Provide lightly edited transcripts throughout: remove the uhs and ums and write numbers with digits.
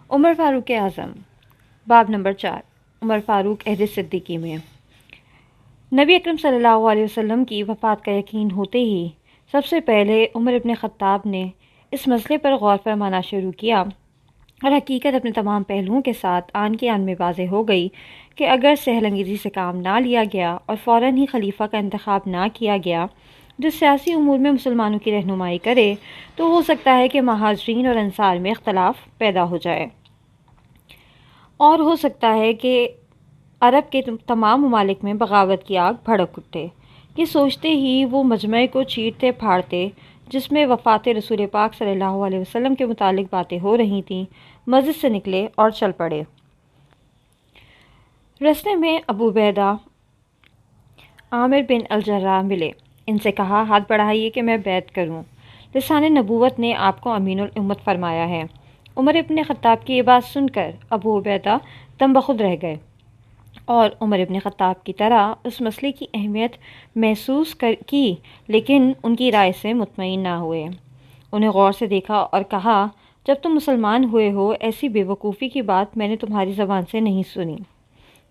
عمر فاروق اعظم باب نمبر 4 عمر فاروق عہد صدیقی میں نبی اکرم صلی اللہ علیہ وسلم کی وفات کا یقین ہوتے ہی سب سے پہلے عمر ابن خطاب نے اس مسئلے پر غور فرمانا شروع کیا اور حقیقت اپنے تمام پہلوؤں کے ساتھ آن کے آن میں واضح ہو گئی کہ اگر سہل انگیزی سے کام نہ لیا گیا اور فوراً ہی خلیفہ کا انتخاب نہ کیا گیا جو سیاسی امور میں مسلمانوں کی رہنمائی کرے تو ہو سکتا ہے کہ مہاجرین اور انصار میں اختلاف پیدا ہو جائے اور ہو سکتا ہے کہ عرب کے تمام ممالک میں بغاوت کی آگ بھڑک اٹھے۔ یہ سوچتے ہی وہ مجمع کو چیرتے پھاڑتے جس میں وفات رسول پاک صلی اللہ علیہ وسلم کے متعلق باتیں ہو رہی تھیں مسجد سے نکلے اور چل پڑے۔ رستے میں ابو عبیدہ عامر بن الجراح ملے۔ ان سے کہا ہاتھ بڑھائیے کہ میں بیعت کروں۔ لسان نبوت نے آپ کو امین الامت فرمایا ہے۔ عمر ابن خطاب کی یہ بات سن کر ابو عبیدہ دم بخود رہ گئے اور عمر ابن خطاب کی طرح اس مسئلے کی اہمیت محسوس کی لیکن ان کی رائے سے مطمئن نہ ہوئے۔ انہیں غور سے دیکھا اور کہا جب تم مسلمان ہوئے ہو ایسی بے وقوفی کی بات میں نے تمہاری زبان سے نہیں سنی۔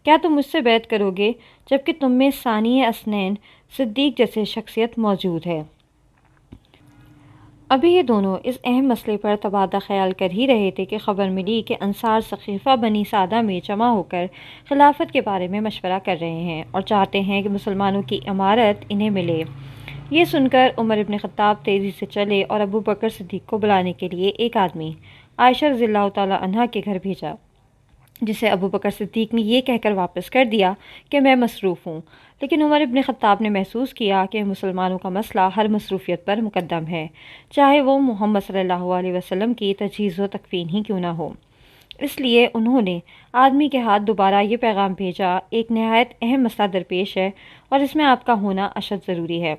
کیا تم مجھ سے بیعت کرو گے جبکہ تم میں ثانی اسنین صدیق جیسے شخصیت موجود ہے؟ ابھی یہ دونوں اس اہم مسئلے پر تبادلہ خیال کر ہی رہے تھے کہ خبر ملی کہ انصار ثقیفہ بنی سعدہ میں جمع ہو کر خلافت کے بارے میں مشورہ کر رہے ہیں اور چاہتے ہیں کہ مسلمانوں کی امارت انہیں ملے۔ یہ سن کر عمر ابن خطاب تیزی سے چلے اور ابو بکر صدیق کو بلانے کے لیے ایک آدمی عائشہ رضی اللہ تعالیٰ عنہا کے گھر بھیجا جسے ابو بکر صدیق نے یہ کہہ کر واپس کر دیا کہ میں مصروف ہوں، لیکن عمر ابن خطاب نے محسوس کیا کہ مسلمانوں کا مسئلہ ہر مصروفیت پر مقدم ہے، چاہے وہ محمد صلی اللہ علیہ وسلم کی تجہیز و تکفین ہی کیوں نہ ہو۔ اس لیے انہوں نے آدمی کے ہاتھ دوبارہ یہ پیغام بھیجا ایک نہایت اہم مسئلہ درپیش ہے اور اس میں آپ کا ہونا اشد ضروری ہے۔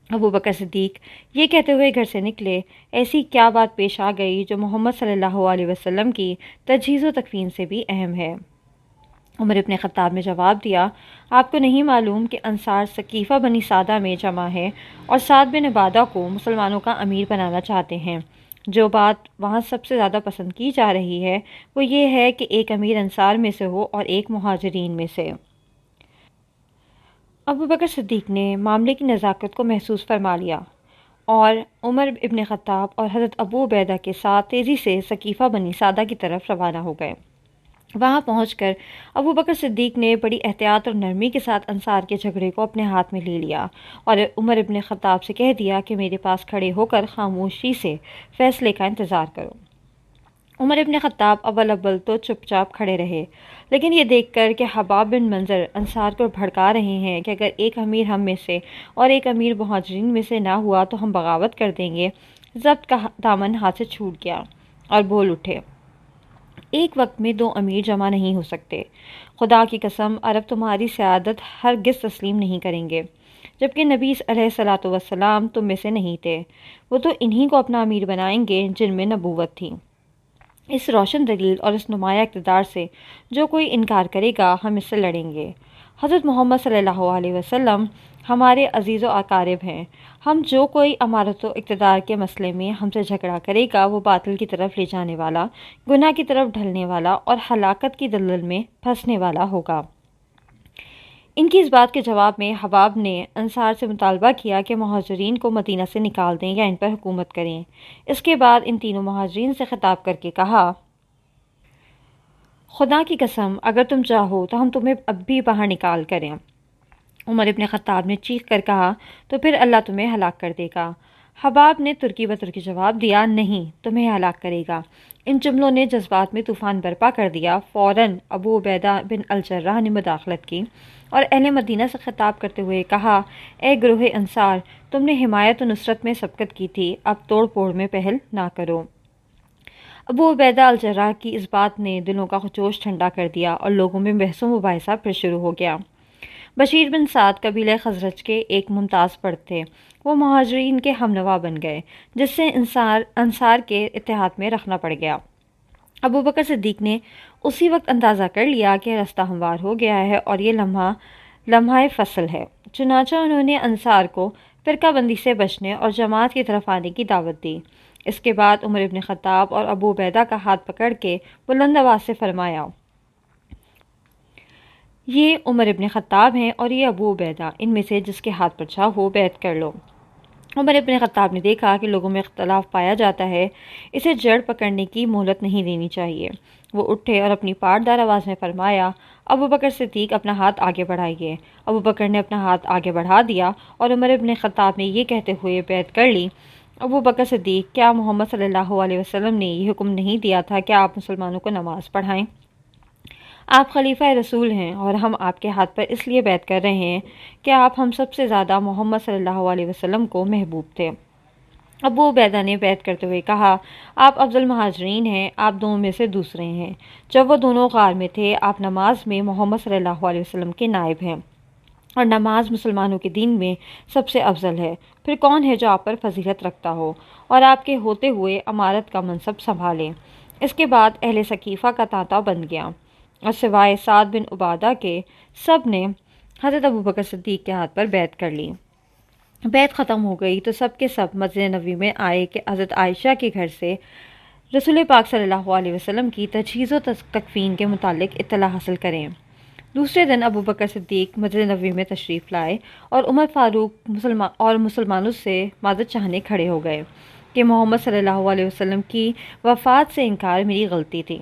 ابو بکر صدیق یہ کہتے ہوئے گھر سے نکلے ایسی کیا بات پیش آ گئی جو محمد صلی اللہ علیہ وسلم کی تجہیز و تکفین سے بھی اہم ہے؟ عمر ابن خطاب نے جواب دیا آپ کو نہیں معلوم کہ انصار ثقیفہ بنی سعدہ میں جمع ہے اور سعد بن عبادہ کو مسلمانوں کا امیر بنانا چاہتے ہیں۔ جو بات وہاں سب سے زیادہ پسند کی جا رہی ہے وہ یہ ہے کہ ایک امیر انصار میں سے ہو اور ایک مہاجرین میں سے۔ ابو بکر صدیق نے معاملے کی نزاکت کو محسوس فرما لیا اور عمر ابن خطاب اور حضرت ابو عبیدہ کے ساتھ تیزی سے ثقیفہ بنی سعدہ کی طرف روانہ ہو گئے۔ وہاں پہنچ کر ابو بکر صدیق نے بڑی احتیاط اور نرمی کے ساتھ انصار کے جھگڑے کو اپنے ہاتھ میں لے لیا اور عمر ابن خطاب سے کہہ دیا کہ میرے پاس کھڑے ہو کر خاموشی سے فیصلے کا انتظار کرو۔ عمر ابن خطاب اول تو چپ چاپ کھڑے رہے، لیکن یہ دیکھ کر کہ حباب بن منظر انصار کو بھڑکا رہے ہیں کہ اگر ایک امیر ہم میں سے اور ایک امیر مہاجرین میں سے نہ ہوا تو ہم بغاوت کر دیں گے، ضبط کا دامن ہاتھ سے چھوٹ گیا اور بول اٹھے ایک وقت میں دو امیر جمع نہیں ہو سکتے۔ خدا کی قسم عرب تمہاری سیادت ہرگز تسلیم نہیں کریں گے، جبکہ نبی علیہ الصلوۃ والسلام تم میں سے نہیں تھے۔ وہ تو انہی کو اپنا امیر بنائیں گے جن میں نبوت تھی۔ اس روشن دلیل اور اس نمایاں اقتدار سے جو کوئی انکار کرے گا ہم اس سے لڑیں گے۔ حضرت محمد صلی اللہ علیہ وسلم ہمارے عزیز و اقارب ہیں۔ ہم جو کوئی امارت و اقتدار کے مسئلے میں ہم سے جھگڑا کرے گا وہ باطل کی طرف لے جانے والا، گناہ کی طرف ڈھلنے والا اور ہلاکت کی دلدل میں پھنسنے والا ہوگا۔ ان کی اس بات کے جواب میں حباب نے انصار سے مطالبہ کیا کہ مہاجرین کو مدینہ سے نکال دیں یا ان پر حکومت کریں۔ اس کے بعد ان تینوں مہاجرین سے خطاب کر کے کہا خدا کی قسم اگر تم چاہو تو ہم تمہیں اب بھی باہر نکال کریں۔ عمر ابن خطاب نے چیخ کر کہا تو پھر اللہ تمہیں ہلاک کر دے گا۔ حباب نے ترکی بترکی جواب دیا نہیں، تمہیں ہلاک کرے گا۔ ان جملوں نے جذبات میں طوفان برپا کر دیا۔ فوراً ابو عبیدہ بن الجراح نے مداخلت کی اور اہل مدینہ سے خطاب کرتے ہوئے کہا اے گروہ انصار، تم نے حمایت و نصرت میں سبقت کی تھی، اب توڑ پھوڑ میں پہل نہ کرو۔ ابو عبیدہ الجراح کی اس بات نے دلوں کا جوش ٹھنڈا کر دیا اور لوگوں میں بحث و مباحثہ پھر شروع ہو گیا۔ بشیر بن سعد قبیلہ خزرج کے ایک ممتاز فرد تھے۔ وہ مہاجرین کے ہم نوا بن گئے جس سے انصار کے اتحاد میں رکھنا پڑ گیا۔ ابو بکر صدیق نے اسی وقت اندازہ کر لیا کہ رستہ ہموار ہو گیا ہے اور یہ لمحہ فصل ہے، چنانچہ انہوں نے انصار کو فرقہ بندی سے بچنے اور جماعت کی طرف آنے کی دعوت دی۔ اس کے بعد عمر ابن خطاب اور ابو عبیدہ کا ہاتھ پکڑ کے بلند آواز سے فرمایا، یہ عمر ابن خطاب ہیں اور یہ ابو عبیدہ، ان میں سے جس کے ہاتھ پر چاہو بیعت کر لو۔ عمر ابن خطاب نے دیکھا کہ لوگوں میں اختلاف پایا جاتا ہے، اسے جڑ پکڑنے کی مہلت نہیں دینی چاہیے۔ وہ اٹھے اور اپنی پاٹدار آواز میں فرمایا، ابو بکر صدیق اپنا ہاتھ آگے بڑھائیے۔ ابو بکر نے اپنا ہاتھ آگے بڑھا دیا اور عمر ابن خطاب نے یہ کہتے ہوئے بیعت کر لی، ابو بکر صدیق، کیا محمد صلی اللہ علیہ وسلم نے یہ حکم نہیں دیا تھا کہ آپ مسلمانوں کو نماز پڑھائیں؟ آپ خلیفہ رسول ہیں اور ہم آپ کے ہاتھ پر اس لیے بیعت کر رہے ہیں کہ آپ ہم سب سے زیادہ محمد صلی اللہ علیہ وسلم کو محبوب تھے۔ ابو عبیدہ نے بیعت کرتے ہوئے کہا، آپ افضل مہاجرین ہیں، آپ دونوں میں سے دوسرے ہیں۔ جب وہ دونوں غار میں تھے، آپ نماز میں محمد صلی اللہ علیہ وسلم کے نائب ہیں، اور نماز مسلمانوں کے دین میں سب سے افضل ہے۔ پھر کون ہے جو آپ پر فضیلت رکھتا ہو اور آپ کے ہوتے ہوئے امارت کا منصب سنبھالے؟ اس کے بعد اہل ثقیفہ کا تانتا بن گیا، اور سوائے سعد بن عبادہ کے سب نے حضرت ابوبکر صدیق کے ہاتھ پر بیعت کر لی۔ بیعت ختم ہو گئی تو سب کے سب مسجد نبوی میں آئے کہ حضرت عائشہ کے گھر سے رسول پاک صلی اللہ علیہ وسلم کی تجہیز و تکفین کے متعلق اطلاع حاصل کریں۔ دوسرے دن ابوبکر صدیق مسجد نبوی میں تشریف لائے اور عمر فاروق مسلمانوں سے مدد چاہنے کھڑے ہو گئے کہ محمد صلی اللہ علیہ وسلم کی وفات سے انکار میری غلطی تھی۔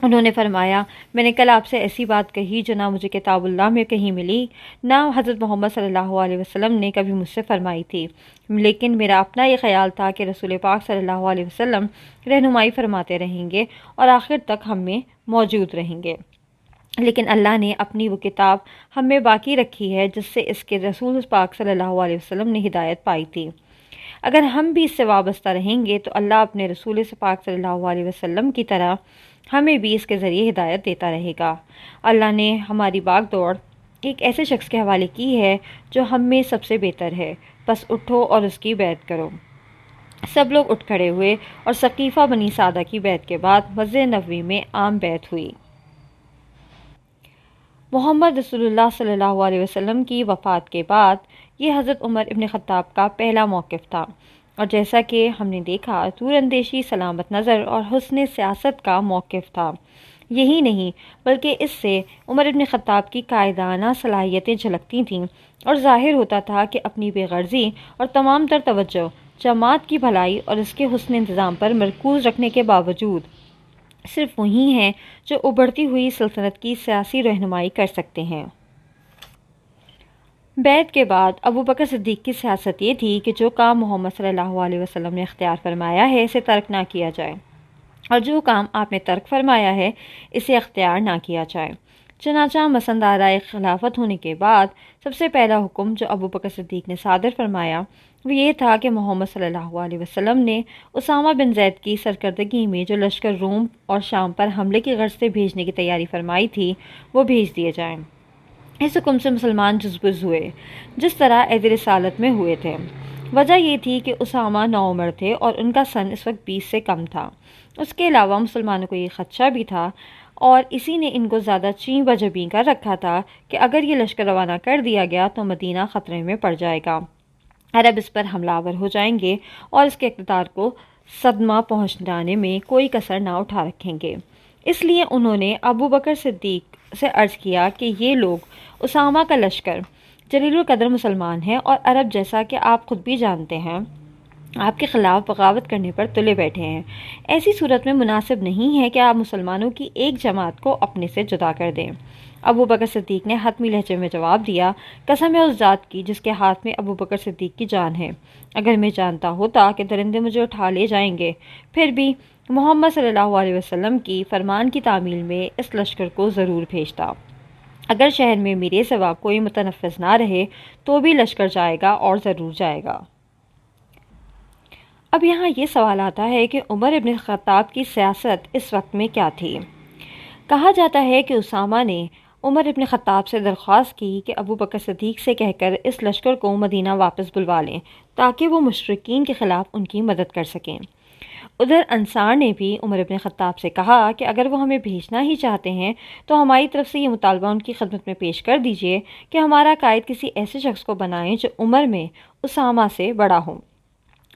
انہوں نے فرمایا، میں نے کل آپ سے ایسی بات کہی جو نہ مجھے کتاب اللہ میں کہیں ملی، نہ حضرت محمد صلی اللہ علیہ وسلم نے کبھی مجھ سے فرمائی تھی، لیکن میرا اپنا یہ خیال تھا کہ رسول پاک صلی اللہ علیہ وسلم رہنمائی فرماتے رہیں گے اور آخر تک ہم میں موجود رہیں گے۔ لیکن اللہ نے اپنی وہ کتاب ہم میں باقی رکھی ہے جس سے اس کے رسول پاک صلی اللہ علیہ وسلم نے ہدایت پائی تھی۔ اگر ہم بھی اس سے وابستہ رہیں گے تو اللہ اپنے رسول پاک صلی اللہ علیہ وسلم کی طرح ہمیں بھی اس کے ذریعے ہدایت دیتا رہے گا۔ اللہ نے ہماری باغ دوڑ ایک ایسے شخص کے حوالے کی ہے جو ہم میں سب سے بہتر ہے، بس اٹھو اور اس کی بیعت کرو۔ سب لوگ اٹھ کھڑے ہوئے اور ثقیفہ بنی سعدہ کی بیعت کے بعد مسجد نبوی میں عام بیعت ہوئی۔ محمد رسول اللہ صلی اللہ علیہ وسلم کی وفات کے بعد یہ حضرت عمر ابن خطاب کا پہلا موقف تھا، اور جیسا کہ ہم نے دیکھا دور اندیشی، سلامت نظر اور حسن سیاست کا موقف تھا۔ یہی نہیں بلکہ اس سے عمر ابن خطاب کی قائدانہ صلاحیتیں جھلکتی تھیں، اور ظاہر ہوتا تھا کہ اپنی بے غرضی اور تمام تر توجہ جماعت کی بھلائی اور اس کے حسن انتظام پر مرکوز رکھنے کے باوجود صرف وہی ہیں جو ابھرتی ہوئی سلطنت کی سیاسی رہنمائی کر سکتے ہیں۔ بیعت کے بعد ابو بکر صدیق کی سیاست یہ تھی کہ جو کام محمد صلی اللہ علیہ وسلم نے اختیار فرمایا ہے اسے ترک نہ کیا جائے، اور جو کام آپ نے ترک فرمایا ہے اسے اختیار نہ کیا جائے۔ چنانچہ مسندارہ خلافت ہونے کے بعد سب سے پہلا حکم جو ابو بکر صدیق نے صادر فرمایا وہ یہ تھا کہ محمد صلی اللہ علیہ وسلم نے اسامہ بن زید کی سرکردگی میں جو لشکر روم اور شام پر حملے کی غرض سے بھیجنے کی تیاری فرمائی تھی وہ بھیج دیے جائیں۔ اس حکم سے مسلمان جزبز ہوئے جس طرح عہد رسالت میں ہوئے تھے۔ وجہ یہ تھی کہ اسامہ نوعمر تھے اور ان کا سن اس وقت 20 سے کم تھا۔ اس کے علاوہ مسلمانوں کو یہ خدشہ بھی تھا، اور اسی نے ان کو زیادہ چین بجبیں کر رکھا تھا کہ اگر یہ لشکر روانہ کر دیا گیا تو مدینہ خطرے میں پڑ جائے گا، عرب اس پر حملہ آور ہو جائیں گے اور اس کے اقتدار کو صدمہ پہنچانے میں کوئی کسر نہ اٹھا رکھیں گے۔ اس لیے انہوں نے ابو بکر صدیق سے عرض کیا کہ یہ لوگ اسامہ کا لشکر جلیل القدر مسلمان ہیں، اور عرب جیسا کہ آپ خود بھی جانتے ہیں آپ کے خلاف بغاوت کرنے پر تلے بیٹھے ہیں۔ ایسی صورت میں مناسب نہیں ہے کہ آپ مسلمانوں کی ایک جماعت کو اپنے سے جدا کر دیں۔ ابو بکر صدیق نے حتمی لہجے میں جواب دیا، قسم ہے اس ذات کی جس کے ہاتھ میں ابو بکر صدیق کی جان ہے، اگر میں جانتا ہوتا کہ درندے مجھے اٹھا لے جائیں گے پھر بھی محمد صلی اللہ علیہ وسلم کی فرمان کی تعمیل میں اس لشکر کو ضرور بھیجتا۔ اگر شہر میں میرے سوا کوئی متنفذ نہ رہے تو بھی لشکر جائے گا اور ضرور جائے گا۔ اب یہاں یہ سوال آتا ہے کہ عمر ابن خطاب کی سیاست اس وقت میں کیا تھی؟ کہا جاتا ہے کہ اسامہ نے عمر ابن خطاب سے درخواست کی کہ ابو بکر صدیق سے کہہ کر اس لشکر کو مدینہ واپس بلوا لیں تاکہ وہ مشرکین کے خلاف ان کی مدد کر سکیں۔ ادھر انصار نے بھی عمر ابن خطاب سے کہا کہ اگر وہ ہمیں بھیجنا ہی چاہتے ہیں تو ہماری طرف سے یہ مطالبہ ان کی خدمت میں پیش کر دیجئے کہ ہمارا قائد کسی ایسے شخص کو بنائیں جو عمر میں اسامہ سے بڑا ہو۔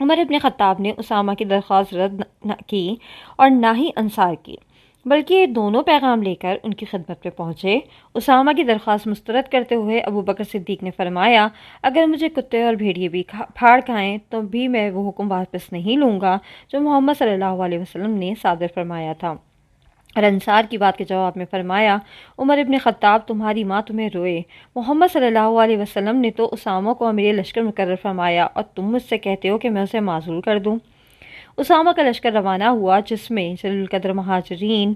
عمر ابن خطاب نے اسامہ کی درخواست رد نہ کی اور نہ ہی انصار کی، بلکہ یہ دونوں پیغام لے کر ان کی خدمت میں پہنچے۔ اسامہ کی درخواست مسترد کرتے ہوئے ابو بکر صدیق نے فرمایا، اگر مجھے کتے اور بھیڑیے بھی پھاڑ کھائیں تو بھی میں وہ حکم واپس نہیں لوں گا جو محمد صلی اللہ علیہ وسلم نے صادر فرمایا تھا۔ اور انصار کی بات کے جواب میں فرمایا، عمر ابن خطاب تمہاری ماں تمہیں روئے، محمد صلی اللہ علیہ وسلم نے تو اسامہ کو امیر لشکر مقرر فرمایا اور تم مجھ سے کہتے ہو کہ میں اسے معزول کر دوں۔ اسامہ کا لشکر روانہ ہوا جس میں جلیل القدر مہاجرین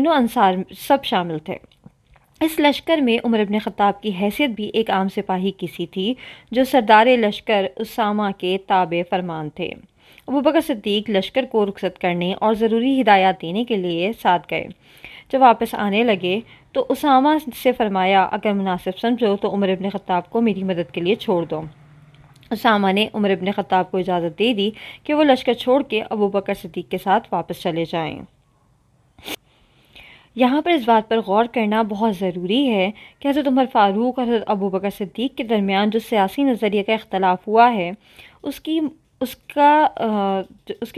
و انصار سب شامل تھے۔ اس لشکر میں عمر ابن خطاب کی حیثیت بھی ایک عام سپاہی کی سی تھی جو سردار لشکر اسامہ کے تابع فرمان تھے۔ ابو بکر صدیق لشکر کو رخصت کرنے اور ضروری ہدایات دینے کے لیے ساتھ گئے۔ جب واپس آنے لگے تو اسامہ سے فرمایا، اگر مناسب سمجھو تو عمر ابن خطاب کو میری مدد کے لیے چھوڑ دو۔ اسامہ نے عمر ابن خطاب کو اجازت دے دی کہ وہ لشکر چھوڑ کے ابو بکر صدیق کے ساتھ واپس چلے جائیں۔ یہاں پر اس بات پر غور کرنا بہت ضروری ہے کہ حضرت عمر فاروق اور حضرت ابو بکر صدیق کے درمیان جو سیاسی نظریے کا اختلاف ہوا ہے اس کی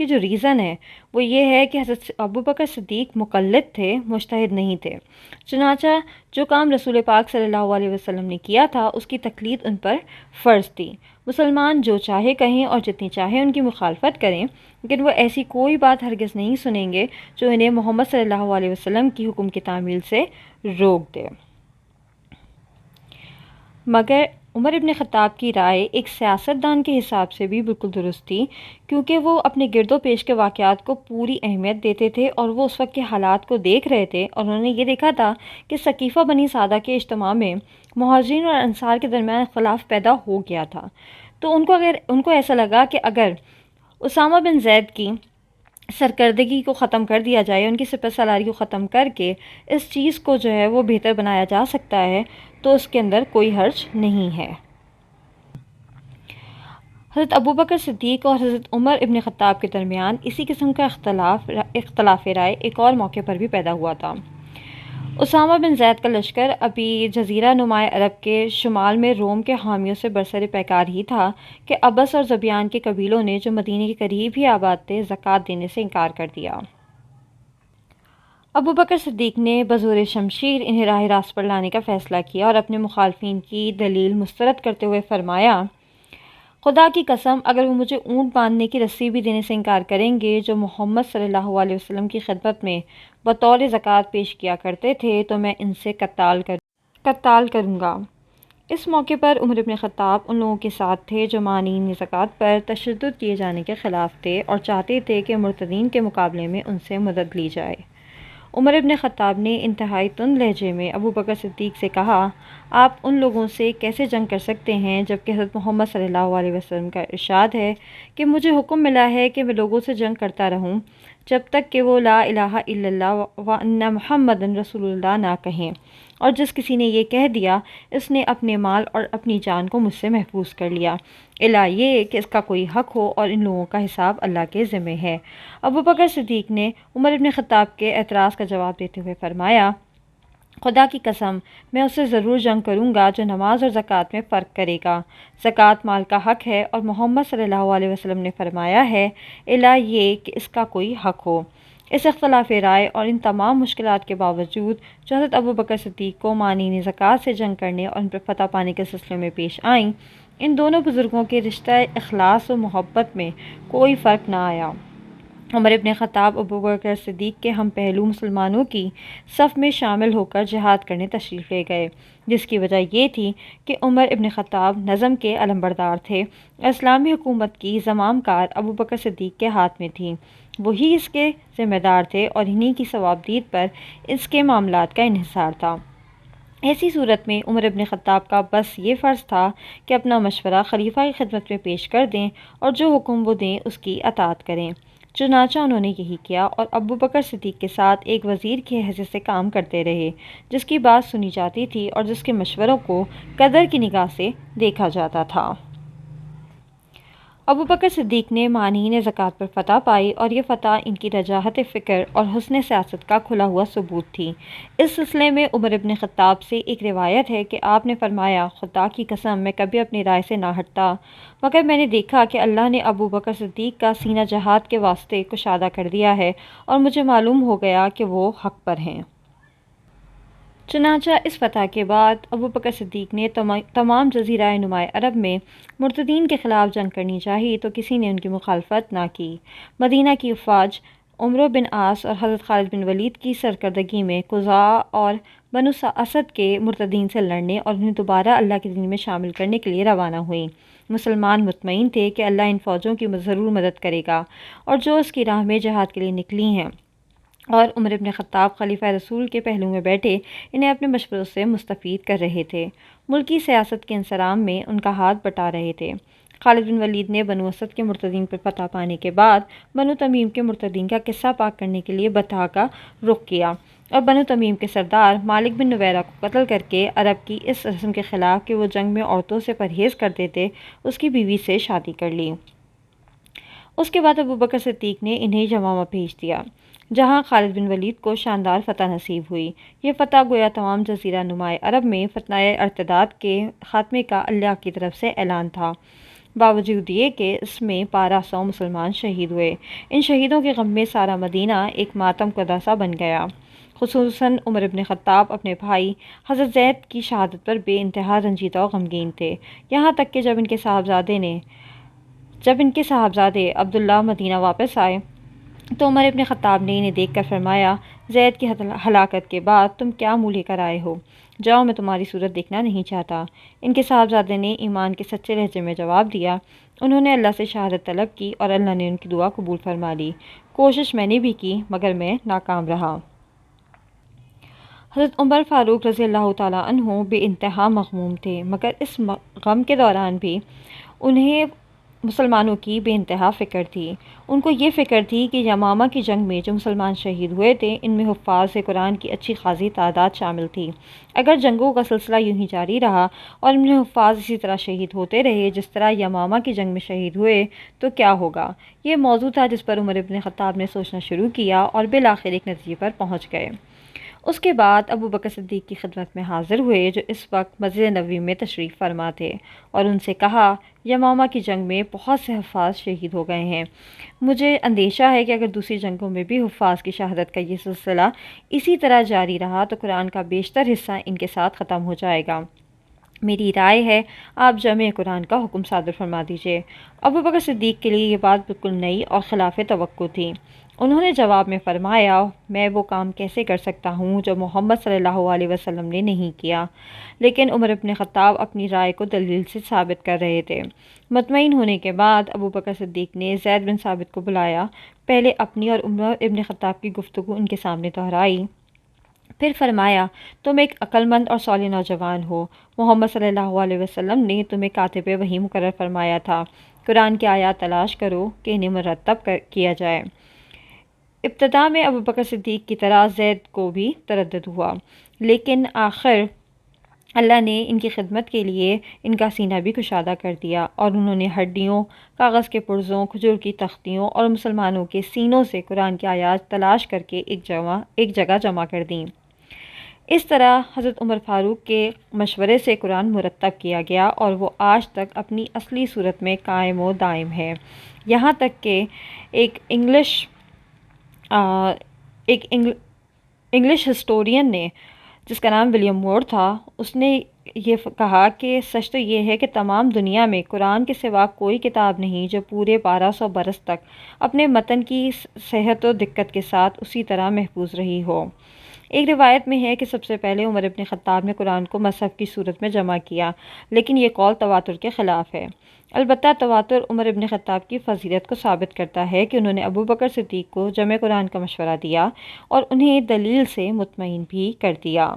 جو ریزن ہے وہ یہ ہے کہ حضرت ابو بکر صدیق مقلد تھے، مجتہد نہیں تھے۔ چنانچہ جو کام رسول پاک صلی اللہ علیہ وسلم نے کیا تھا اس کی تقلید ان پر فرض تھی۔ مسلمان جو چاہے کہیں اور جتنی چاہے ان کی مخالفت کریں، لیکن وہ ایسی کوئی بات ہرگز نہیں سنیں گے جو انہیں محمد صلی اللہ علیہ وسلم کی حکم کی تعمیل سے روک دے۔ مگر عمر ابن خطاب کی رائے ایک سیاستدان کے حساب سے بھی بالکل درست تھی، کیونکہ وہ اپنے گرد و پیش کے واقعات کو پوری اہمیت دیتے تھے اور وہ اس وقت کے حالات کو دیکھ رہے تھے، اور انہوں نے یہ دیکھا تھا کہ ثقیفہ بنی سعدہ کے اجتماع میں مہاجرین اور انصار کے درمیان اختلاف پیدا ہو گیا تھا۔ تو ان کو ایسا لگا کہ اگر اسامہ بن زید کی سرکردگی کو ختم کر دیا جائے، ان کی سپہ سالاری کو ختم کر کے اس چیز کو جو ہے وہ بہتر بنایا جا سکتا ہے، تو اس کے اندر کوئی حرج نہیں ہے۔ حضرت ابو بکر صدیق اور حضرت عمر ابن خطاب کے درمیان اسی قسم کا اختلاف رائے ایک اور موقع پر بھی پیدا ہوا تھا۔ اسامہ بن زید کا لشکر ابھی جزیرہ نمائے عرب کے شمال میں روم کے حامیوں سے برسر پیکار ہی تھا کہ ابس اور زبیان کے قبیلوں نے جو مدینے کے قریب ہی آباد تھے زکوٰۃ دینے سے انکار کر دیا۔ ابو بکر صدیق نے بزور شمشیر انہیں راہ راست پر لانے کا فیصلہ کیا اور اپنے مخالفین کی دلیل مسترد کرتے ہوئے فرمایا، خدا کی قسم اگر وہ مجھے اونٹ باندھنے کی رسی بھی دینے سے انکار کریں گے جو محمد صلی اللہ علیہ وسلم کی خدمت میں بطور زکوٰۃ پیش کیا کرتے تھے تو میں ان سے قتال کروں گا۔ اس موقع پر عمر ابن خطاب ان لوگوں کے ساتھ تھے جو مانعین زکوٰۃ پر تشدد کیے جانے کے خلاف تھے اور چاہتے تھے کہ مرتدین کے مقابلے میں ان سے مدد لی جائے۔ عمر ابن خطاب نے انتہائی تند لہجے میں ابو بکر صدیق سے کہا، آپ ان لوگوں سے کیسے جنگ کر سکتے ہیں جبکہ حضرت محمد صلی اللہ علیہ وسلم کا ارشاد ہے کہ مجھے حکم ملا ہے کہ میں لوگوں سے جنگ کرتا رہوں جب تک کہ وہ لا الہ الا اللہ وان محمد رسول اللہ نہ کہیں، اور جس کسی نے یہ کہہ دیا اس نے اپنے مال اور اپنی جان کو مجھ سے محفوظ کر لیا، الا یہ کہ اس کا کوئی حق ہو اور ان لوگوں کا حساب اللہ کے ذمہ ہے۔ ابو بکر صدیق نے عمر ابن خطاب کے اعتراض کا جواب دیتے ہوئے فرمایا، خدا کی قسم میں اس سے ضرور جنگ کروں گا جو نماز اور زکوٰۃ میں فرق کرے گا۔ زکوٰۃ مال کا حق ہے اور محمد صلی اللہ علیہ وسلم نے فرمایا ہے الا یہ کہ اس کا کوئی حق ہو۔ اس اختلاف رائے اور ان تمام مشکلات کے باوجود جو حضرت ابو بکر صدیق کو مانعین زکوٰۃ سے جنگ کرنے اور ان پر فتح پانے کے سلسلے میں پیش آئیں، ان دونوں بزرگوں کے رشتہ اخلاص و محبت میں کوئی فرق نہ آیا۔ عمر ابن خطاب ابو بکر صدیق کے ہم پہلو مسلمانوں کی صف میں شامل ہو کر جہاد کرنے تشریف لے گئے، جس کی وجہ یہ تھی کہ عمر ابن خطاب نظم کے علمبردار تھے، اسلامی حکومت کی زمام کار ابو بکر صدیق کے ہاتھ میں تھی، وہی اس کے ذمہ دار تھے اور انہی کی ثوابدید پر اس کے معاملات کا انحصار تھا۔ ایسی صورت میں عمر ابن خطاب کا بس یہ فرض تھا کہ اپنا مشورہ خلیفہ کی خدمت میں پیش کر دیں اور جو حکم وہ دیں اس کی اطاعت کریں۔ چنانچہ انہوں نے یہی کیا اور ابو بکر صدیق کے ساتھ ایک وزیر کی حیثیت سے کام کرتے رہے، جس کی بات سنی جاتی تھی اور جس کے مشوروں کو قدر کی نگاہ سے دیکھا جاتا تھا۔ ابو بکر صدیق نے مانعین زکوٰۃ پر فتح پائی اور یہ فتح ان کی رجاحت فکر اور حسن سیاست کا کھلا ہوا ثبوت تھی۔ اس سلسلے میں عمر ابن خطاب سے ایک روایت ہے کہ آپ نے فرمایا، خدا کی قسم میں کبھی اپنی رائے سے نہ ہٹتا مگر میں نے دیکھا کہ اللہ نے ابو بکر صدیق کا سینہ جہاد کے واسطے کشادہ کر دیا ہے اور مجھے معلوم ہو گیا کہ وہ حق پر ہیں۔ چنانچہ اس فتح کے بعد ابو بکر صدیق نے تمام جزیرہ نماء عرب میں مرتدین کے خلاف جنگ کرنی چاہی تو کسی نے ان کی مخالفت نہ کی۔ مدینہ کی افواج عمرو بن عاص اور حضرت خالد بن ولید کی سرکردگی میں قضاء اور بنو اسد کے مرتدین سے لڑنے اور انہیں دوبارہ اللہ کے دین میں شامل کرنے کے لیے روانہ ہوئیں۔ مسلمان مطمئن تھے کہ اللہ ان فوجوں کی ضرور مدد کرے گا اور جو اس کی راہ میں جہاد کے لیے نکلی ہیں، اور عمر ابن خطاب خلیفہ رسول کے پہلو میں بیٹھے انہیں اپنے مشوروں سے مستفید کر رہے تھے، ملکی سیاست کے انصرام میں ان کا ہاتھ بٹا رہے تھے۔ خالد بن ولید نے بنو اسد کے مرتدین پر فتح پانے کے بعد بنو تمیم کے مرتدین کا قصہ پاک کرنے کے لیے بطحا کا رخ کیا اور بنو تمیم کے سردار مالک بن نویرہ کو قتل کر کے عرب کی اس رسم کے خلاف کہ وہ جنگ میں عورتوں سے پرہیز کرتے تھے، اس کی بیوی سے شادی کر لی۔ اس کے بعد ابو بکر صدیق نے انہیں یمامہ بھیج دیا، جہاں خالد بن ولید کو شاندار فتح نصیب ہوئی۔ یہ فتح گویا تمام جزیرہ نماء عرب میں فتنہ ارتداد کے خاتمے کا اللہ کی طرف سے اعلان تھا، باوجود یہ کہ اس میں 1200 مسلمان شہید ہوئے۔ ان شہیدوں کے غم میں سارا مدینہ ایک ماتم کدہ سا بن گیا۔ خصوصاً عمر ابن خطاب اپنے بھائی حضرت زید کی شہادت پر بے انتہا رنجیدہ و غمگین تھے، یہاں تک کہ جب ان کے صاحبزادے عبداللہ مدینہ واپس آئے تو عمر ابن خطاب نے انہیں دیکھ کر فرمایا، زید کی ہلاکت کے بعد تم کیا منہ لے کر آئے ہو؟ جاؤ، میں تمہاری صورت دیکھنا نہیں چاہتا۔ ان کے صاحبزادے نے ایمان کے سچے لہجے میں جواب دیا، انہوں نے اللہ سے شہادت طلب کی اور اللہ نے ان کی دعا قبول فرما لی۔ کوشش میں نے بھی کی مگر میں ناکام رہا۔ حضرت عمر فاروق رضی اللہ تعالیٰ عنہ بے انتہا مغموم تھے، مگر اس غم کے دوران بھی انہیں مسلمانوں کی بے انتہا فکر تھی۔ ان کو یہ فکر تھی کہ یمامہ کی جنگ میں جو مسلمان شہید ہوئے تھے ان میں حفاظ قرآن کی اچھی خاصی تعداد شامل تھی۔ اگر جنگوں کا سلسلہ یوں ہی جاری رہا اور ان میں حفاظ اسی طرح شہید ہوتے رہے جس طرح یمامہ کی جنگ میں شہید ہوئے تو کیا ہوگا؟ یہ موضوع تھا جس پر عمر ابن خطاب نے سوچنا شروع کیا اور بالآخر ایک نتیجے پر پہنچ گئے۔ اس کے بعد ابو بکر صدیق کی خدمت میں حاضر ہوئے جو اس وقت مسجد نبوی میں تشریف فرما تھے، اور ان سے کہا، یمامہ کی جنگ میں بہت سے حفاظ شہید ہو گئے ہیں۔ مجھے اندیشہ ہے کہ اگر دوسری جنگوں میں بھی حفاظ کی شہادت کا یہ سلسلہ اسی طرح جاری رہا تو قرآن کا بیشتر حصہ ان کے ساتھ ختم ہو جائے گا۔ میری رائے ہے آپ جمع قرآن کا حکم صادر فرما دیجیے۔ ابو بکر صدیق کے لیے یہ بات بالکل نئی اور خلاف توقع تھی۔ انہوں نے جواب میں فرمایا، میں وہ کام کیسے کر سکتا ہوں جو محمد صلی اللہ علیہ وسلم نے نہیں کیا؟ لیکن عمر ابن خطاب اپنی رائے کو دلیل سے ثابت کر رہے تھے۔ مطمئن ہونے کے بعد ابو بکر صدیق نے زید بن ثابت کو بلایا، پہلے اپنی اور عمر ابن خطاب کی گفتگو ان کے سامنے دہرائی، پھر فرمایا، تم ایک عقل مند اور صالح نوجوان ہو، محمد صلی اللہ علیہ وسلم نے تمہیں کاتب وحی مقرر فرمایا تھا، قرآن کی آیات تلاش کرو کہ انہیں مرتب کیا جائے۔ ابتدا میں ابو بکر صدیق کی طرح زید کو بھی تردد ہوا، لیکن آخر اللہ نے ان کی خدمت کے لیے ان کا سینہ بھی کشادہ کر دیا اور انہوں نے ہڈیوں، کاغذ کے پرزوں، کھجور کی تختیوں اور مسلمانوں کے سینوں سے قرآن کی آیات تلاش کر کے ایک جگہ جمع کر دیں۔ اس طرح حضرت عمر فاروق کے مشورے سے قرآن مرتب کیا گیا اور وہ آج تک اپنی اصلی صورت میں قائم و دائم ہے، یہاں تک کہ ایک انگلش ہسٹورین نے جس کا نام ولیم مور تھا، اس نے یہ کہا کہ سچ تو یہ ہے کہ تمام دنیا میں قرآن کے سوا کوئی کتاب نہیں جو پورے 1200 برس تک اپنے متن کی صحت و دقت کے ساتھ اسی طرح محفوظ رہی ہو۔ ایک روایت میں ہے کہ سب سے پہلے عمر ابن خطاب نے قرآن کو مصحف کی صورت میں جمع کیا، لیکن یہ قول تواتر کے خلاف ہے۔ البتہ تواتر عمر ابن خطاب کی فضیلت کو ثابت کرتا ہے کہ انہوں نے ابو بکر صدیق کو جمع قرآن کا مشورہ دیا اور انہیں دلیل سے مطمئن بھی کر دیا۔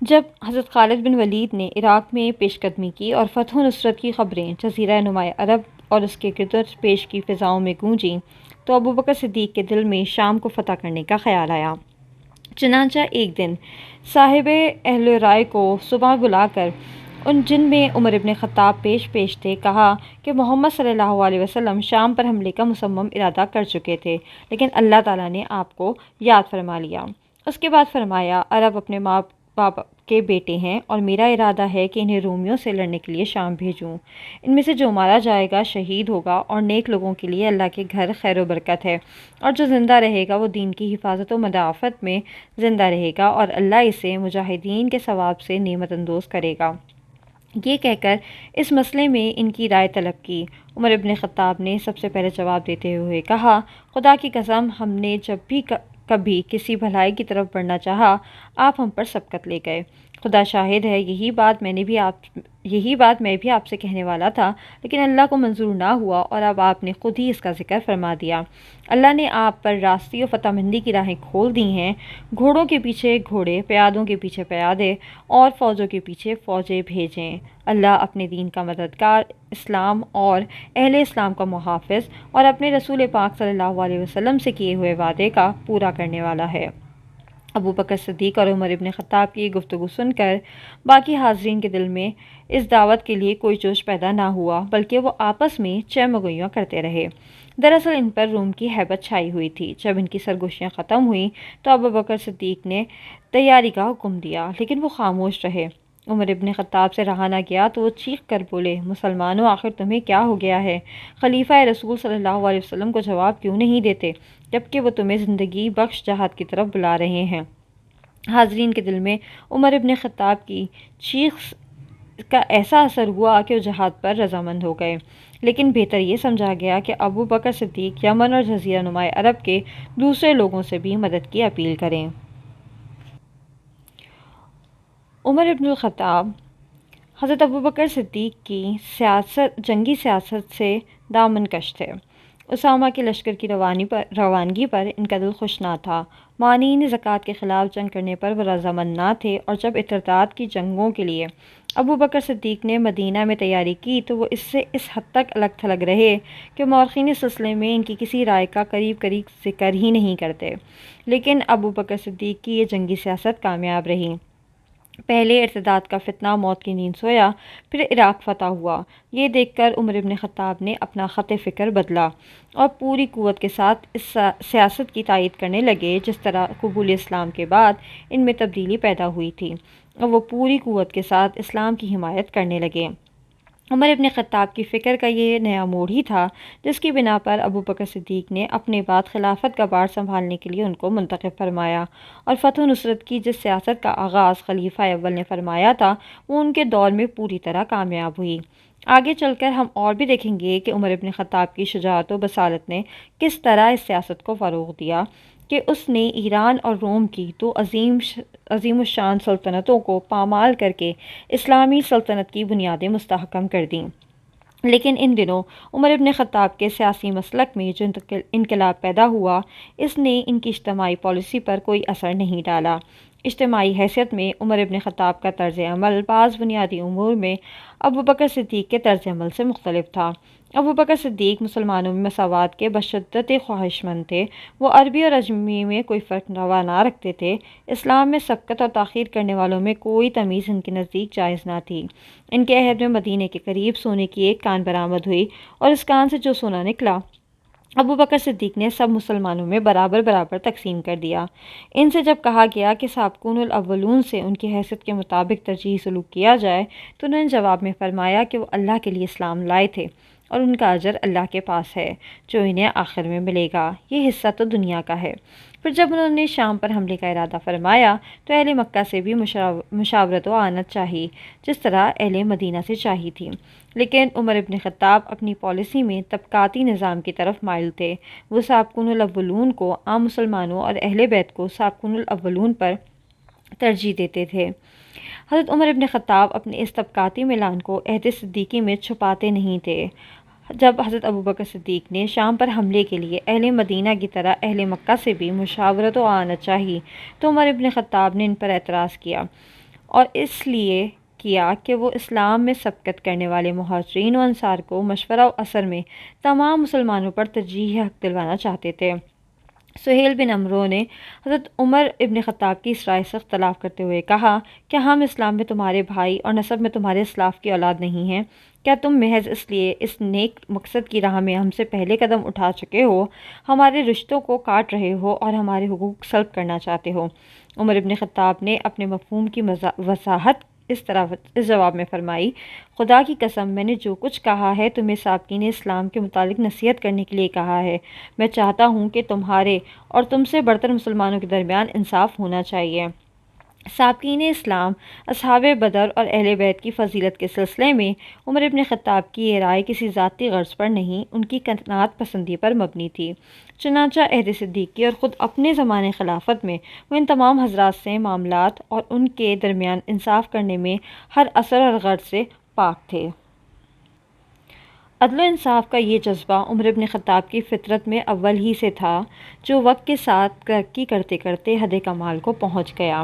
جب حضرت خالد بن ولید نے عراق میں پیش قدمی کی اور فتح و نصرت کی خبریں جزیرہ نماء عرب اور اس کے گرد و پیش کی فضاؤں میں گونجیں تو ابو بکر صدیق کے دل میں شام کو فتح کرنے کا خیال آیا۔ چنانچہ ایک دن صاحب اہل رائے کو صبح بلا کر ان جن میں عمر ابن خطاب پیش تھے، کہا کہ محمد صلی اللہ علیہ وسلم شام پر حملے کا مصمم ارادہ کر چکے تھے، لیکن اللہ تعالیٰ نے آپ کو یاد فرما لیا۔ اس کے بعد فرمایا، عرب اپنے ماں باپ کے بیٹے ہیں اور میرا ارادہ ہے کہ انہیں رومیوں سے لڑنے کے لیے شام بھیجوں۔ ان میں سے جو مارا جائے گا شہید ہوگا، اور نیک لوگوں کے لیے اللہ کے گھر خیر و برکت ہے، اور جو زندہ رہے گا وہ دین کی حفاظت و مدافعت میں زندہ رہے گا، اور اللہ اسے مجاہدین کے ثواب سے نعمت اندوز کرے گا۔ یہ کہہ کر اس مسئلے میں ان کی رائے طلب کی۔ عمر ابن خطاب نے سب سے پہلے جواب دیتے ہوئے کہا، خدا کی قسم، ہم نے جب بھی کبھی کسی بھلائی کی طرف بڑھنا چاہا، آپ ہم پر سبقت لے گئے۔ خدا شاہد ہے، یہی بات میں بھی آپ سے کہنے والا تھا، لیکن اللہ کو منظور نہ ہوا، اور اب آپ نے خود ہی اس کا ذکر فرما دیا۔ اللہ نے آپ پر راستی و فتح مندی کی راہیں کھول دی ہیں۔ گھوڑوں کے پیچھے گھوڑے، پیادوں کے پیچھے پیادے، اور فوجوں کے پیچھے فوجیں بھیجیں۔ اللہ اپنے دین کا مددگار، اسلام اور اہل اسلام کا محافظ، اور اپنے رسول پاک صلی اللہ علیہ وسلم سے کیے ہوئے وعدے کا پورا کرنے والا ہے۔ ابو بکر صدیق اور عمر ابن خطاب کی یہ گفتگو سن کر باقی حاضرین کے دل میں اس دعوت کے لیے کوئی جوش پیدا نہ ہوا، بلکہ وہ آپس میں چہمگوئیاں کرتے رہے۔ دراصل ان پر روم کی ہیبت چھائی ہوئی تھی۔ جب ان کی سرگوشیاں ختم ہوئیں تو ابو بکر صدیق نے تیاری کا حکم دیا، لیکن وہ خاموش رہے۔ عمر ابن خطاب سے رہا نہ گیا تو وہ چیخ کر بولے، مسلمانوں، آخر تمہیں کیا ہو گیا ہے؟ خلیفہ رسول صلی اللہ علیہ وسلم کو جواب کیوں نہیں دیتے، جبکہ وہ تمہیں زندگی بخش جہاد کی طرف بلا رہے ہیں؟ حاضرین کے دل میں عمر ابن خطاب کی چیخ کا ایسا اثر ہوا کہ وہ جہاد پر رضامند ہو گئے، لیکن بہتر یہ سمجھا گیا کہ ابو بکر صدیق یمن اور جزیرہ نما عرب کے دوسرے لوگوں سے بھی مدد کی اپیل کریں۔ عمر ابن الخطاب حضرت ابو بکر صدیق کی جنگی سیاست سے دامن کش تھے۔ اسامہ کے لشکر کی روانگی پر ان کا دل خوش نہ تھا۔ مانعین زکوٰۃ کے خلاف جنگ کرنے پر وہ رضامند نہ تھے، اور جب ارتداد کی جنگوں کے لیے ابو بکر صدیق نے مدینہ میں تیاری کی تو وہ اس سے اس حد تک الگ تھلگ رہے کہ مورخین اس سلسلے میں ان کی کسی رائے کا قریب ذکر ہی نہیں کرتے۔ لیکن ابو بکر صدیق کی یہ جنگی سیاست کامیاب رہی۔ پہلے ارتداد کا فتنہ موت کی نیند سویا، پھر عراق فتح ہوا۔ یہ دیکھ کر عمر ابن خطاب نے اپنا خط فکر بدلا اور پوری قوت کے ساتھ اس سیاست کی تائید کرنے لگے جس طرح قبول اسلام کے بعد ان میں تبدیلی پیدا ہوئی تھی، اور وہ پوری قوت کے ساتھ اسلام کی حمایت کرنے لگے۔ عمر ابن خطاب کی فکر کا یہ نیا موڑ ہی تھا جس کی بنا پر ابو بکر صدیق نے اپنے بعد خلافت کا بار سنبھالنے کے لیے ان کو منتخب فرمایا، اور فتح و نصرت کی جس سیاست کا آغاز خلیفہ اول نے فرمایا تھا وہ ان کے دور میں پوری طرح کامیاب ہوئی۔ آگے چل کر ہم اور بھی دیکھیں گے کہ عمر ابن خطاب کی شجاعت و بصالت نے کس طرح اس سیاست کو فروغ دیا کہ اس نے ایران اور روم کی دو عظیم الشان سلطنتوں کو پامال کر کے اسلامی سلطنت کی بنیادیں مستحکم کر دیں۔ لیکن ان دنوں عمر ابن خطاب کے سیاسی مسلک میں جو انقلاب پیدا ہوا، اس نے ان کی اجتماعی پالیسی پر کوئی اثر نہیں ڈالا۔ اجتماعی حیثیت میں عمر ابن خطاب کا طرز عمل بعض بنیادی امور میں ابو بکر صدیق کے طرز عمل سے مختلف تھا۔ ابو بکر صدیق مسلمانوں میں مساوات کے بشدت خواہش مند تھے۔ وہ عربی اور اجمی میں کوئی فرق روا نہ رکھتے تھے۔ اسلام میں سبقت اور تاخیر کرنے والوں میں کوئی تمیز ان کے نزدیک جائز نہ تھی۔ ان کے عہد میں مدینے کے قریب سونے کی ایک کان برآمد ہوئی، اور اس کان سے جو سونا نکلا ابو بکر صدیق نے سب مسلمانوں میں برابر تقسیم کر دیا۔ ان سے جب کہا گیا کہ سابقون الاولون سے ان کی حیثیت کے مطابق ترجیحی سلوک کیا جائے تو انہوں نے جواب میں فرمایا کہ وہ اللہ کے لیے اسلام لائے تھے، اور ان کا اجر اللہ کے پاس ہے جو انہیں آخر میں ملے گا، یہ حصہ تو دنیا کا ہے۔ پھر جب انہوں نے شام پر حملے کا ارادہ فرمایا تو اہل مکہ سے بھی مشاورت و آنت چاہی جس طرح اہل مدینہ سے چاہی تھی، لیکن عمر ابن خطاب اپنی پالیسی میں طبقاتی نظام کی طرف مائل تھے۔ وہ سابقون الاولون کو عام مسلمانوں اور اہل بیت کو سابقون الاولون پر ترجیح دیتے تھے۔ حضرت عمر ابن خطاب اپنے اس طبقاتی میلان کو عہد صدیقی میں چھپاتے نہیں تھے۔ جب حضرت ابو بکر صدیق نے شام پر حملے کے لیے اہل مدینہ کی طرح اہل مکہ سے بھی مشاورت و آنت چاہی تو عمر ابن خطاب نے ان پر اعتراض کیا، اور اس لیے کیا کہ وہ اسلام میں سبقت کرنے والے مہاجرین و انصار کو مشورہ و اثر میں تمام مسلمانوں پر ترجیحی حق دلوانا چاہتے تھے۔ سہیل بن عمرو نے حضرت عمر ابن خطاب کی اس رائے سے اختلاف کرتے ہوئے کہا، کیا ہم اسلام میں تمہارے بھائی اور نسب میں تمہارے اسلاف کی اولاد نہیں ہیں؟ کیا تم محض اس لیے اس نیک مقصد کی راہ میں ہم سے پہلے قدم اٹھا چکے ہو، ہمارے رشتوں کو کاٹ رہے ہو اور ہمارے حقوق سلب کرنا چاہتے ہو؟ عمر ابن خطاب نے اپنے مفہوم کی وضاحت اس جواب میں فرمائی، خدا کی قسم، میں نے جو کچھ کہا ہے تمہیں سابقین اسلام کے متعلق نصیحت کرنے کے لیے کہا ہے۔ میں چاہتا ہوں کہ تمہارے اور تم سے برتر مسلمانوں کے درمیان انصاف ہونا چاہیے۔ سابقین اسلام، اصحاب بدر اور اہل بیت کی فضیلت کے سلسلے میں عمر ابن خطاب کی یہ رائے کسی ذاتی غرض پر نہیں، ان کی قناعت پسندی پر مبنی تھی۔ چنانچہ عہد صدیقی اور خود اپنے زمانے خلافت میں وہ ان تمام حضرات سے معاملات اور ان کے درمیان انصاف کرنے میں ہر اثر اور غرض سے پاک تھے۔ عدل و انصاف کا یہ جذبہ عمر ابن خطاب کی فطرت میں اول ہی سے تھا، جو وقت کے ساتھ ترقی کرتے کرتے حد کمال کو پہنچ گیا۔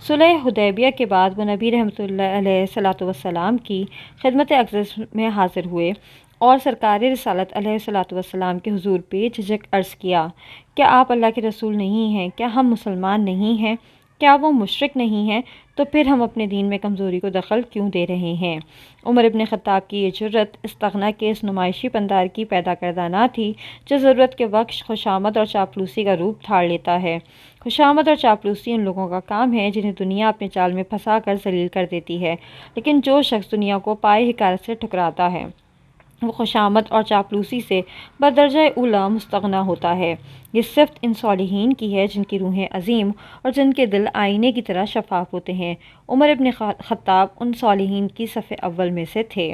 صلح حدیبیہ کے بعد وہ نبی رحمۃ اللہ علیہ الصلوۃ والسلام کی خدمت اقدس میں حاضر ہوئے اور سرکار رسالت علیہ الصلوۃ والسلام کے حضور پہ جھجک عرض کیا، کیا آپ اللہ کے رسول نہیں ہیں؟ کیا ہم مسلمان نہیں ہیں؟ کیا وہ مشرک نہیں ہیں؟ تو پھر ہم اپنے دین میں کمزوری کو دخل کیوں دے رہے ہیں؟ عمر ابن خطاب کی یہ جرأت استغنا کے اس نمائشی پندار کی پیدا کردہ نہ تھی، جو ضرورت کے وقت خوشامد اور چاپلوسی کا روپ دھار لیتا ہے۔ خوشامد اور چاپلوسی ان لوگوں کا کام ہے جنہیں دنیا اپنے جال میں پھنسا کر ذلیل کر دیتی ہے، لیکن جو شخص دنیا کو پائے حقارت سے ٹھکراتا ہے، وہ خوشامد اور چاپلوسی سے بدرجہ اولیٰ مستغنا ہوتا ہے۔ یہ صفت ان صالحین کی ہے جن کی روحیں عظیم اور جن کے دل آئینے کی طرح شفاف ہوتے ہیں۔ عمر ابن خطاب ان صالحین کی صف اول میں سے تھے۔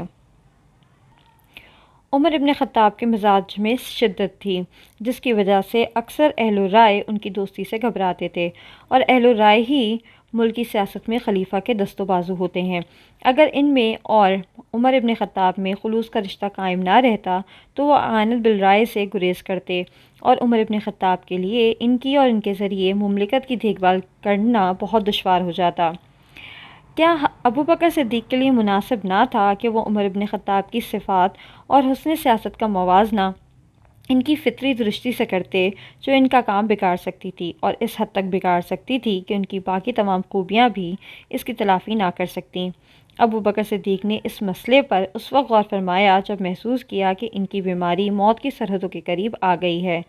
عمر ابن خطاب کے مزاج میں شدت تھی، جس کی وجہ سے اکثر اہل الرائے ان کی دوستی سے گھبراتے تھے، اور اہل الرائے ہی ملکی سیاست میں خلیفہ کے دست و بازو ہوتے ہیں۔ اگر ان میں اور عمر ابن خطاب میں خلوص کا رشتہ قائم نہ رہتا تو وہ اعانت بالرائے سے گریز کرتے، اور عمر ابن خطاب کے لیے ان کی اور ان کے ذریعے مملکت کی دیکھ بھال کرنا بہت دشوار ہو جاتا۔ کیا ابوبکر صدیق کے لیے مناسب نہ تھا کہ وہ عمر ابن خطاب کی صفات اور حسن سیاست کا موازنہ ان کی فطری درستی سے کرتے، جو ان کا کام بگاڑ سکتی تھی، اور اس حد تک بگاڑ سکتی تھی کہ ان کی باقی تمام خوبیاں بھی اس کی تلافی نہ کر سکتیں؟ ابوبکر صدیق نے اس مسئلے پر اس وقت غور فرمایا جب محسوس کیا کہ ان کی بیماری موت کی سرحدوں کے قریب آ گئی ہے۔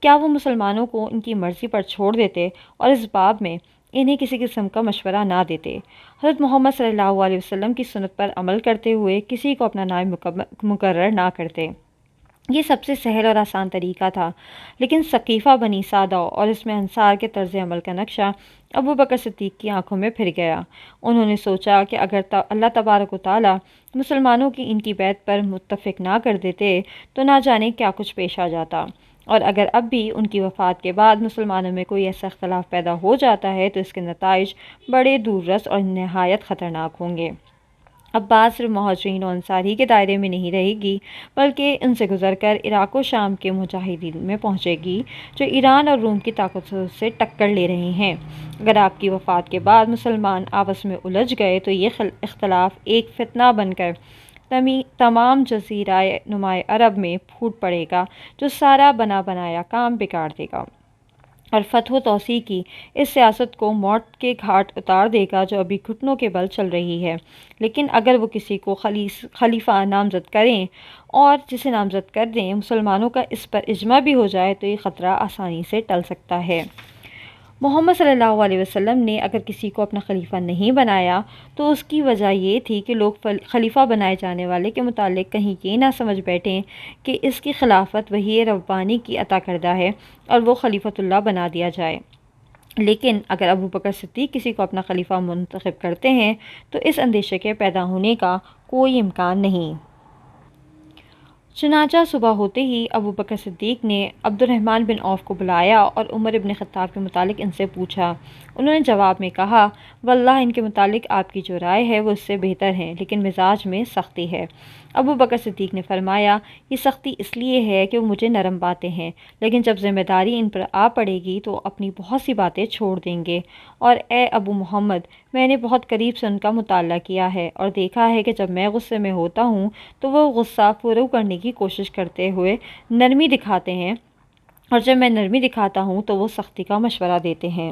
کیا وہ مسلمانوں کو ان کی مرضی پر چھوڑ دیتے اور اس باب میں انہیں کسی قسم کا مشورہ نہ دیتے؟ حضرت محمد صلی اللہ علیہ وسلم کی سنت پر عمل کرتے ہوئے کسی کو اپنا نائب مقرر نہ کرتے؟ یہ سب سے سہل اور آسان طریقہ تھا، لیکن ثقیفہ بنی سعدہ اور اس میں انصار کے طرز عمل کا نقشہ ابوبکر صدیق کی آنکھوں میں پھر گیا۔ انہوں نے سوچا کہ اگر اللہ تبارک و تعالیٰ مسلمانوں کی ان کی بیعت پر متفق نہ کر دیتے تو نہ جانے کیا کچھ پیش آ جاتا، اور اگر اب بھی ان کی وفات کے بعد مسلمانوں میں کوئی ایسا اختلاف پیدا ہو جاتا ہے تو اس کے نتائج بڑے دور رس اور نہایت خطرناک ہوں گے۔ اب بات صرف مہاجرین و انصار ہی کے دائرے میں نہیں رہے گی، بلکہ ان سے گزر کر عراق و شام کے مجاہدین میں پہنچے گی، جو ایران اور روم کی طاقتوں سے ٹکر لے رہے ہیں۔ اگر آپ کی وفات کے بعد مسلمان آپس میں الجھ گئے تو یہ اختلاف ایک فتنہ بن کر تمام جزیرہ نمائے عرب میں پھوٹ پڑے گا، جو سارا بنا بنایا کام بگاڑ دے گا اور فتح و توسیع کی اس سیاست کو موت کے گھاٹ اتار دے گا جو ابھی گھٹنوں کے بل چل رہی ہے۔ لیکن اگر وہ کسی کو خلیفہ نامزد کریں اور جسے نامزد کر دیں، مسلمانوں کا اس پر اجماع بھی ہو جائے تو یہ خطرہ آسانی سے ٹل سکتا ہے۔ محمد صلی اللہ علیہ وسلم نے اگر کسی کو اپنا خلیفہ نہیں بنایا تو اس کی وجہ یہ تھی کہ لوگ خلیفہ بنائے جانے والے کے متعلق کہیں یہ نہ سمجھ بیٹھیں کہ اس کی خلافت وحی ربانی کی عطا کردہ ہے اور وہ خلیفۃ اللہ بنا دیا جائے۔ لیکن اگر ابوبکر صدیق کسی کو اپنا خلیفہ منتخب کرتے ہیں تو اس اندیشے کے پیدا ہونے کا کوئی امکان نہیں۔ چنانچہ صبح ہوتے ہی ابوبکر صدیق نے عبد الرحمن بن عوف کو بلایا اور عمر ابن خطاب کے متعلق ان سے پوچھا۔ انہوں نے جواب میں کہا، واللہ ان کے متعلق آپ کی جو رائے ہے وہ اس سے بہتر ہے، لیکن مزاج میں سختی ہے۔ ابوبکر صدیق نے فرمایا، یہ سختی اس لیے ہے کہ وہ مجھے نرم باتیں ہیں، لیکن جب ذمہ داری ان پر آ پڑے گی تو اپنی بہت سی باتیں چھوڑ دیں گے، اور اے ابو محمد، میں نے بہت قریب سے ان کا مطالعہ کیا ہے اور دیکھا ہے کہ جب میں غصے میں ہوتا ہوں تو وہ غصہ فرو کرنے کی کوشش کرتے ہوئے نرمی دکھاتے ہیں، اور جب میں نرمی دکھاتا ہوں تو وہ سختی کا مشورہ دیتے ہیں۔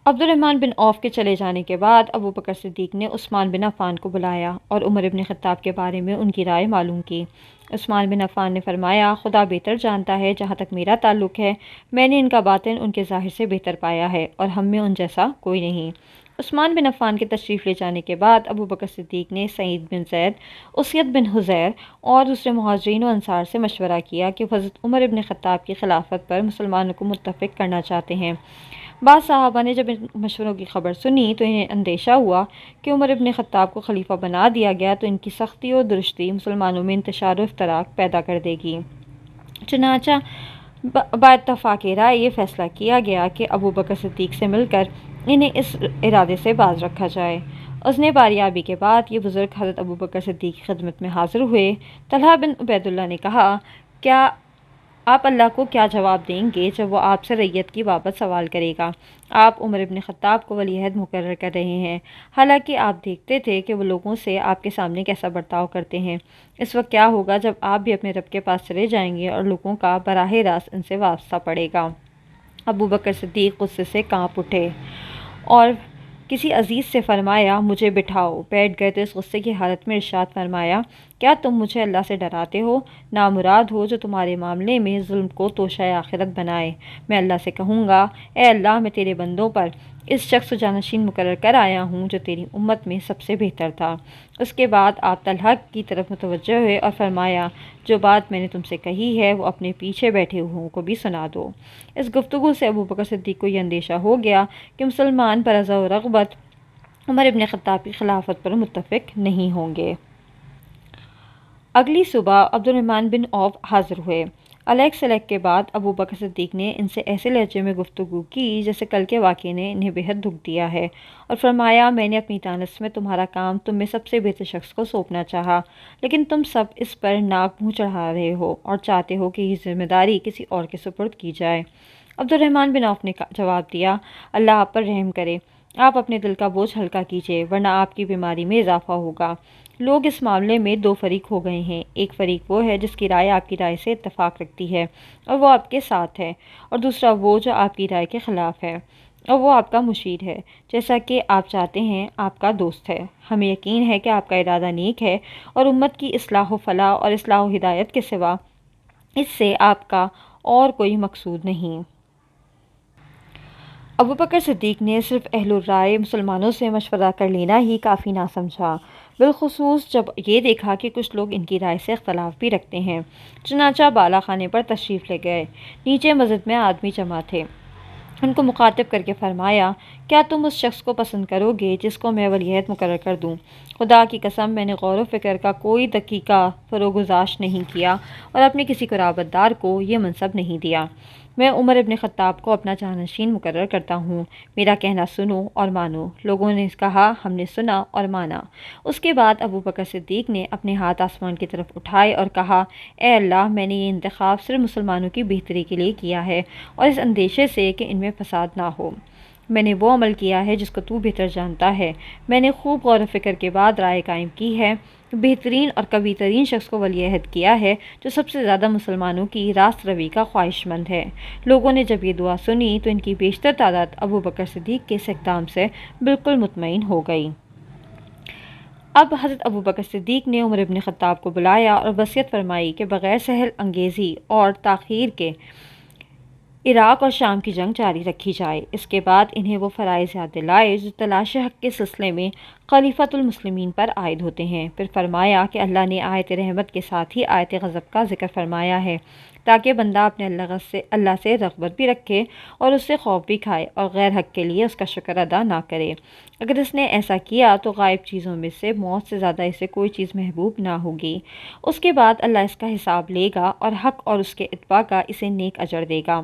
عبد الرحمن بن عوف کے چلے جانے کے بعد ابو بکر صدیق نے عثمان بن عفان کو بلایا اور عمر ابن خطاب کے بارے میں ان کی رائے معلوم کی۔ عثمان بن عفان نے فرمایا، خدا بہتر جانتا ہے، جہاں تک میرا تعلق ہے میں نے ان کا باطن ان کے ظاہر سے بہتر پایا ہے اور ہم میں ان جیسا کوئی نہیں۔ عثمان بن عفان کے تشریف لے جانے کے بعد ابو بکر صدیق نے سعید بن زید، اسید بن حضیر اور دوسرے مہاجرین و انصار سے مشورہ کیا کہ حضرت عمر ابن خطاب کی خلافت پر مسلمانوں کو متفق کرنا چاہتے ہیں۔ بعض صحابہ نے جب ان مشوروں کی خبر سنی تو انہیں اندیشہ ہوا کہ عمر ابن خطاب کو خلیفہ بنا دیا گیا تو ان کی سختی اور درستی مسلمانوں میں انتشار و افتراق پیدا کر دے گی۔ چنانچہ با اتفاق رائے یہ فیصلہ کیا گیا کہ ابو بکر صدیق سے مل کر انہیں اس ارادے سے باز رکھا جائے۔ اذن باریابی کے بعد یہ بزرگ حضرت ابو بکر صدیق کی خدمت میں حاضر ہوئے۔ طلحہ بن عبید اللہ نے کہا، کیا آپ اللہ کو کیا جواب دیں گے جب وہ آپ سے رعیت کی بابت سوال کرے گا؟ آپ عمر ابن خطاب کو ولی عہد مقرر کر رہے ہیں، حالانکہ آپ دیکھتے تھے کہ وہ لوگوں سے آپ کے سامنے کیسا برتاؤ کرتے ہیں۔ اس وقت کیا ہوگا جب آپ بھی اپنے رب کے پاس چلے جائیں گے اور لوگوں کا براہ راست ان سے واسطہ پڑے گا؟ ابو بکر صدیق غصے سے کانپ اٹھے اور کسی عزیز سے فرمایا، مجھے بٹھاؤ۔ بیٹھ گئے تو اس غصے کی حالت میں ارشاد فرمایا، کیا تم مجھے اللہ سے ڈراتے ہو؟ نامراد ہو جو تمہارے معاملے میں ظلم کو توشہ آخرت بنائے۔ میں اللہ سے کہوں گا، اے اللہ، میں تیرے بندوں پر اس شخص کو جانشین مقرر کر آیا ہوں جو تیری امت میں سب سے بہتر تھا۔ اس کے بعد آپ طلحہ کی طرف متوجہ ہوئے اور فرمایا، جو بات میں نے تم سے کہی ہے وہ اپنے پیچھے بیٹھے ہوئوں کو بھی سنا دو۔ اس گفتگو سے ابو بکر صدیق کو یہ اندیشہ ہو گیا کہ مسلمان برضا و رغبت عمر ابن خطاب کی خلافت پر متفق نہیں ہوں گے۔ اگلی صبح عبد الرحمن بن عوف حاضر ہوئے۔ علیگ سلیگ کے بعد ابو بکر صدیق نے ان سے ایسے لہجے میں گفتگو کی جیسے کل کے واقعے نے انہیں بہت دکھ دیا ہے، اور فرمایا، میں نے اپنی دانست میں تمہارا کام تم میں سب سے بہتر شخص کو سونپنا چاہا، لیکن تم سب اس پر ناک منہ چڑھا رہے ہو اور چاہتے ہو کہ یہ ذمہ داری کسی اور کے سپرد کی جائے۔ عبد الرحمن بن عوف نے جواب دیا، اللہ آپ پر رحم کرے، آپ اپنے دل کا بوجھ ہلکا کیجیے ورنہ آپ کی بیماری میں اضافہ ہوگا۔ لوگ اس معاملے میں دو فریق ہو گئے ہیں، ایک فریق وہ ہے جس کی رائے آپ کی رائے سے اتفاق رکھتی ہے اور وہ آپ کے ساتھ ہے، اور دوسرا وہ جو آپ کی رائے کے خلاف ہے اور وہ آپ کا مشیر ہے، جیسا کہ آپ چاہتے ہیں، آپ کا دوست ہے۔ ہمیں یقین ہے کہ آپ کا ارادہ نیک ہے اور امت کی اصلاح و فلاح اور اصلاح و ہدایت کے سوا اس سے آپ کا اور کوئی مقصود نہیں۔ ابو بکر صدیق نے صرف اہل الرائے مسلمانوں سے مشورہ کر لینا ہی کافی نہ سمجھا، بالخصوص جب یہ دیکھا کہ کچھ لوگ ان کی رائے سے اختلاف بھی رکھتے ہیں۔ چنانچہ بالا خانے پر تشریف لے گئے۔ نیچے مسجد میں آدمی جمع تھے۔ ان کو مخاطب کر کے فرمایا، کیا تم اس شخص کو پسند کرو گے جس کو میں ولی عہد مقرر کر دوں؟ خدا کی قسم، میں نے غور و فکر کا کوئی دقیقہ فروگزاشت نہیں کیا اور اپنے کسی قرابت دار کو یہ منصب نہیں دیا۔ میں عمر ابن خطاب کو اپنا جانشین مقرر کرتا ہوں، میرا کہنا سنو اور مانو۔ لوگوں نے کہا، ہم نے سنا اور مانا۔ اس کے بعد ابو بکر صدیق نے اپنے ہاتھ آسمان کی طرف اٹھائے اور کہا، اے اللہ، میں نے یہ انتخاب صرف مسلمانوں کی بہتری کے لیے کیا ہے اور اس اندیشے سے کہ ان میں فساد نہ ہو۔ میں نے وہ عمل کیا ہے جس کو تو بہتر جانتا ہے۔ میں نے خوب غور و فکر کے بعد رائے قائم کی ہے، بہترین اور قوی ترین شخص کو ولی عہد کیا ہے جو سب سے زیادہ مسلمانوں کی راست روی کا خواہش مند ہے۔ لوگوں نے جب یہ دعا سنی تو ان کی بیشتر تعداد ابو بکر صدیق کے اس اقدام سے بالکل مطمئن ہو گئی۔ اب حضرت ابو بکر صدیق نے عمر ابن خطاب کو بلایا اور وصیت فرمائی کہ بغیر سہل انگیزی اور تاخیر کے عراق اور شام کی جنگ جاری رکھی جائے۔ اس کے بعد انہیں وہ فرائض یاد دلائے جو تلاش حق کے سلسلے میں خلیفۃ المسلمین پر عائد ہوتے ہیں۔ پھر فرمایا کہ اللہ نے آیت رحمت کے ساتھ ہی آیت غضب کا ذکر فرمایا ہے تاکہ بندہ اپنے اللہ سے رغبت بھی رکھے اور اس سے خوف بھی کھائے اور غیر حق کے لیے اس کا شکر ادا نہ کرے۔ اگر اس نے ایسا کیا تو غائب چیزوں میں سے موت سے زیادہ اسے کوئی چیز محبوب نہ ہوگی۔ اس کے بعد اللہ اس کا حساب لے گا اور حق اور اس کے اتباع کا اسے نیک اجر دے گا۔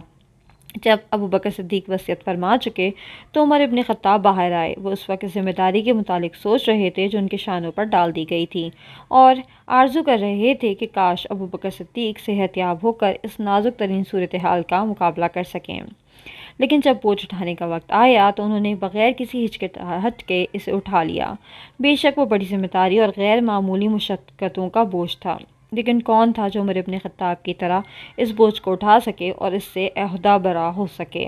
جب ابو بکر صدیق وصیت فرما چکے تو عمر ابن خطاب باہر آئے۔ وہ اس وقت ذمہ داری کے متعلق سوچ رہے تھے جو ان کے شانوں پر ڈال دی گئی تھی، اور آرزو کر رہے تھے کہ کاش ابو بکر صدیق صحت یاب ہو کر اس نازک ترین صورتحال کا مقابلہ کر سکیں۔ لیکن جب بوجھ اٹھانے کا وقت آیا تو انہوں نے بغیر کسی ہچکچاہٹ کے اسے اٹھا لیا۔ بے شک وہ بڑی ذمہ داری اور غیر معمولی مشقتوں کا بوجھ تھا۔ لیکن کون تھا جو عمر ابن خطاب کی طرح اس بوجھ کو اٹھا سکے اور اس سے عہدہ برا ہو سکے؟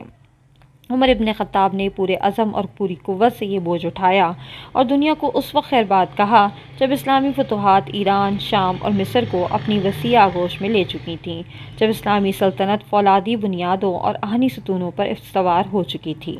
عمر ابن خطاب نے پورے عزم اور پوری قوت سے یہ بوجھ اٹھایا اور دنیا کو اس وقت خیر بات کہا جب اسلامی فتوحات ایران، شام اور مصر کو اپنی وسیع آغوش میں لے چکی تھیں، جب اسلامی سلطنت فولادی بنیادوں اور آہنی ستونوں پر استوار ہو چکی تھی۔